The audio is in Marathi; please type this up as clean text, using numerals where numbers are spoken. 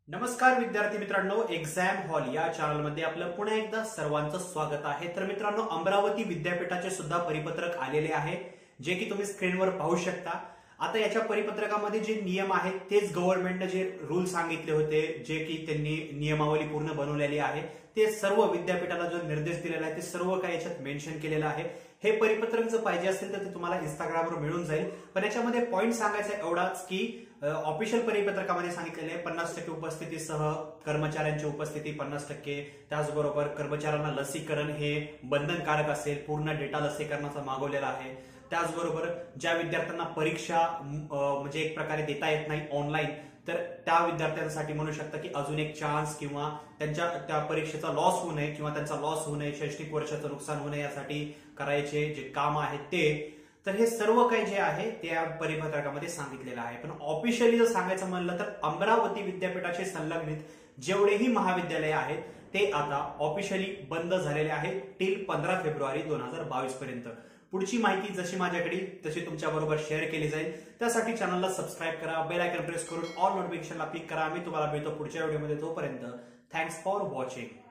नमस्कार विद्यार्थी मित्रांनो, एक्झाम हॉल या चॅनलमध्ये आपलं पुन्हा एकदा सर्वांचं स्वागत आहे। तर मित्रांनो, अमरावती विद्यापीठाचे सुद्धा परिपत्रक आलेले आहे, जे की तुम्ही स्क्रीनवर पाहू शकता। आता याच्या परिपत्रकामध्ये जे नियम आहेत तेच गव्हर्नमेंटने जे रूल सांगितले होते, जे की त्यांनी नियमावली पूर्ण बनवलेली आहे, ते सर्व विद्यापीठाला जो निर्देश दिलेला आहे ते सर्व काही याच्यात मेन्शन केलेलं आहे। हे परिपत्रक जर पाहिजे असेल तर ते तुम्हाला इंस्टाग्रामवर मिळून जाईल। पण याच्यामध्ये पॉइंट सांगायचा एवढाच की ऑफिशियल परिपत्रकामध्ये सांगितलेले 50% उपस्थितीसह कर्मचाऱ्यांची उपस्थिती 50%, त्याचबरोबर कर्मचाऱ्यांना लसीकरण हे बंधनकारक असेल, पूर्ण डेटा लसीकरणाचा मागवलेला आहे। त्याचबरोबर ज्या विद्यार्थ्यांना परीक्षा म्हणजे एक प्रकारे देता येत नाही ऑनलाईन, तर त्या विद्यार्थ्यांसाठी म्हणू शकता की अजून एक चान्स किंवा त्यांच्या त्या परीक्षेचा लॉस होऊ नये किंवा त्यांचा लॉस होऊ नये, शैक्षणिक वर्षाचं नुकसान होऊ नये यासाठी करायचे जे काम आहे ते। तर हे सर्व काही जे आहे ते या परिपत्रकामध्ये सांगितलेलं आहे। पण ऑफिशियली जर सांगायचं म्हणलं तर अमरावती विद्यापीठाशी संलग्नित जेवढेही महाविद्यालय आहेत ते आता ऑफिशियली बंद झालेले आहेत टिल 15 फेब्रुवारी 2022 पर्यंत। पुढची माहिती जशी माझ्याकडे तशी तुमच्या बरोबर शेअर केली जाईल। त्यासाठी चॅनलला सबस्क्राईब करा, बेल आयकॉन प्रेस करून ऑल नोटिफिकेशनला क्लिक करा। मी तुम्हाला भेटतो पुढच्या व्हिडिओमध्ये, तोपर्यंत थँक्स फॉर वॉचिंग।